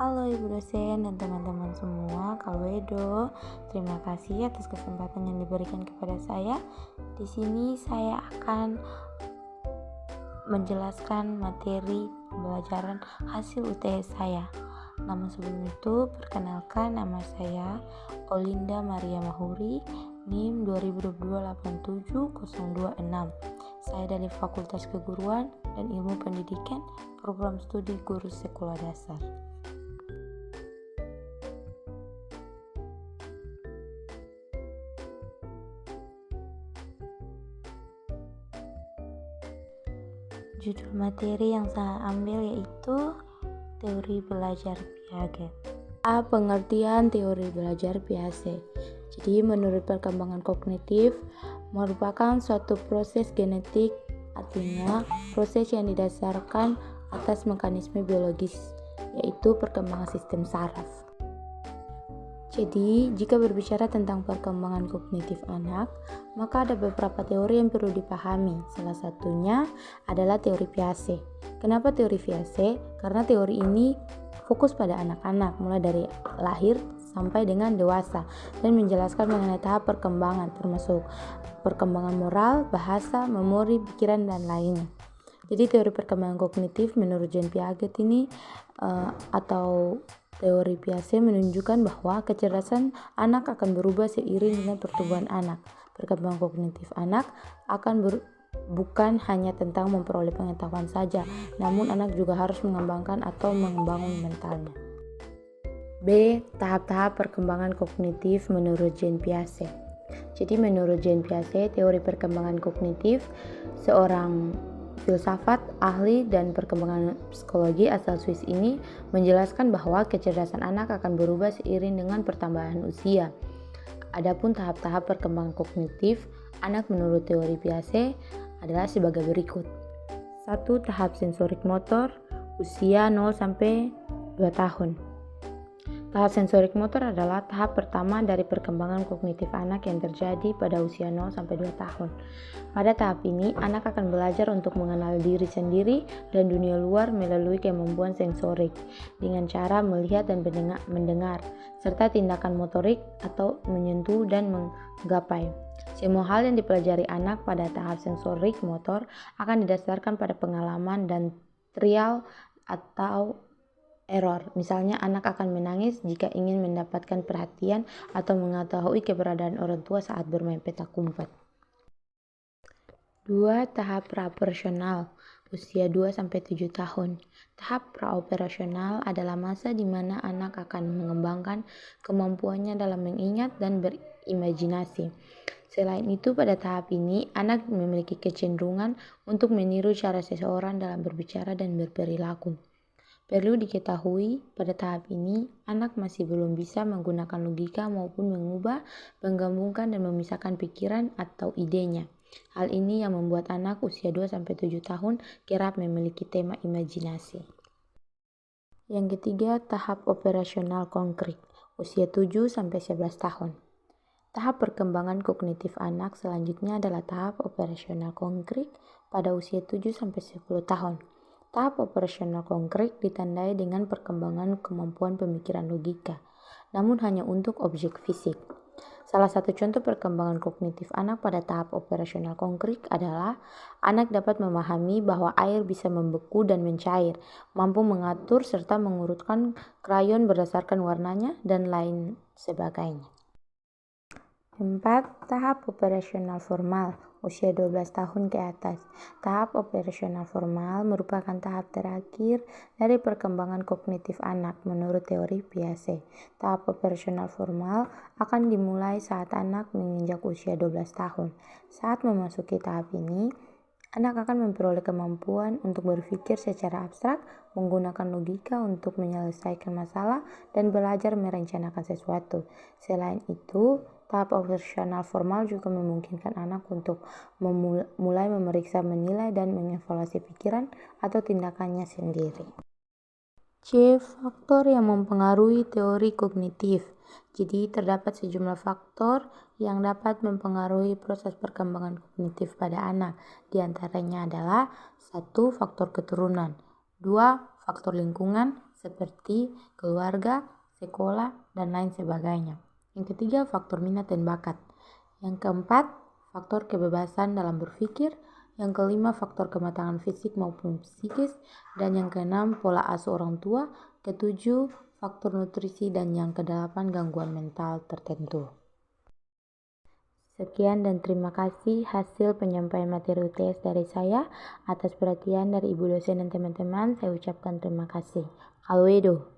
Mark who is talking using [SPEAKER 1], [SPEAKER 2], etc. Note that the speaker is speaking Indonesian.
[SPEAKER 1] Halo Ibu dosen dan teman-teman semua, Kalwedo. Terima kasih atas kesempatan yang diberikan kepada saya. Di sini saya akan menjelaskan materi pembelajaran hasil UTS saya. Namun sebelum itu, perkenalkan nama saya Olinda Maria Mahuri, NIM 2022-87026. Saya dari Fakultas Keguruan dan Ilmu Pendidikan, Program Studi Guru Sekolah Dasar. Judul materi yang saya ambil yaitu teori belajar Piaget. Pengertian teori belajar Piaget. Jadi menurut perkembangan kognitif merupakan suatu proses genetik, artinya proses yang didasarkan atas mekanisme biologis, yaitu perkembangan sistem saraf. Jadi, jika berbicara tentang perkembangan kognitif anak, maka ada beberapa teori yang perlu dipahami. Salah satunya adalah teori Piaget. Kenapa teori Piaget? Karena teori ini fokus pada anak-anak, mulai dari lahir sampai dengan dewasa, dan menjelaskan mengenai tahap perkembangan, termasuk perkembangan moral, bahasa, memori, pikiran, dan lainnya. Jadi, teori perkembangan kognitif menurut Jean Piaget ini atau teori Piaget menunjukkan bahwa kecerdasan anak akan berubah seiring dengan pertumbuhan anak. Perkembangan kognitif anak akan bukan hanya tentang memperoleh pengetahuan saja, namun anak juga harus mengembangkan atau membangun mentalnya. B. Tahap-tahap perkembangan kognitif menurut Jean Piaget. Jadi menurut Jean Piaget, teori perkembangan kognitif seorang filsafat, ahli, dan perkembangan psikologi asal Swiss ini menjelaskan bahwa kecerdasan anak akan berubah seiring dengan pertambahan usia. Adapun tahap-tahap perkembangan kognitif anak menurut teori Piaget adalah sebagai berikut. 1. Tahap sensorik motor, usia 0-2 tahun. Tahap sensorik motor adalah tahap pertama dari perkembangan kognitif anak yang terjadi pada usia 0-2 tahun. Pada tahap ini, anak akan belajar untuk mengenal diri sendiri dan dunia luar melalui kemampuan sensorik dengan cara melihat dan mendengar, serta tindakan motorik atau menyentuh dan menggapai. Semua hal yang dipelajari anak pada tahap sensorik motor akan didasarkan pada pengalaman dan trial atau error. Misalnya anak akan menangis jika ingin mendapatkan perhatian atau mengetahui keberadaan orang tua saat bermain petak umpet. 2. Tahap praoperasional, usia 2-7 tahun. Tahap praoperasional adalah masa di mana anak akan mengembangkan kemampuannya dalam mengingat dan berimajinasi. Selain itu, pada tahap ini, anak memiliki kecenderungan untuk meniru cara seseorang dalam berbicara dan berperilaku. Perlu diketahui, pada tahap ini, anak masih belum bisa menggunakan logika maupun mengubah, menggabungkan, dan memisahkan pikiran atau idenya. Hal ini yang membuat anak usia 2-7 tahun kerap memiliki tema imajinasi. Yang ketiga, tahap operasional konkret, usia 7-11 tahun. Tahap perkembangan kognitif anak selanjutnya adalah tahap operasional konkret pada usia 7-10 tahun. Tahap operasional konkret ditandai dengan perkembangan kemampuan pemikiran logika, namun hanya untuk objek fisik. Salah satu contoh perkembangan kognitif anak pada tahap operasional konkret adalah anak dapat memahami bahwa air bisa membeku dan mencair, mampu mengatur serta mengurutkan krayon berdasarkan warnanya, dan lain sebagainya. 4. Tahap operasional formal, usia 12 tahun ke atas. Tahap operasional formal merupakan tahap terakhir dari perkembangan kognitif anak menurut teori Piaget. Tahap operasional formal akan dimulai saat anak menginjak usia 12 tahun. Saat memasuki tahap ini, anak akan memperoleh kemampuan untuk berpikir secara abstrak, menggunakan logika untuk menyelesaikan masalah, dan belajar merencanakan sesuatu. Selain itu, tahap operasional formal juga memungkinkan anak untuk mulai memeriksa, menilai, dan mengevaluasi pikiran atau tindakannya sendiri. C. Faktor yang mempengaruhi teori kognitif. Jadi terdapat sejumlah faktor yang dapat mempengaruhi proses perkembangan kognitif pada anak. Di antaranya adalah 1. Faktor keturunan, 2. Faktor lingkungan, seperti keluarga, sekolah, dan lain sebagainya. Yang ketiga, faktor minat dan bakat. Yang keempat, faktor kebebasan dalam berpikir. Yang kelima, faktor kematangan fisik maupun psikis. Dan yang keenam, pola asuh orang tua. Ketujuh, faktor nutrisi. Dan yang kedelapan, gangguan mental tertentu. Sekian dan terima kasih hasil penyampaian materi UTS dari saya. Atas perhatian dari Ibu dosen dan teman-teman, saya ucapkan terima kasih. Alwedo.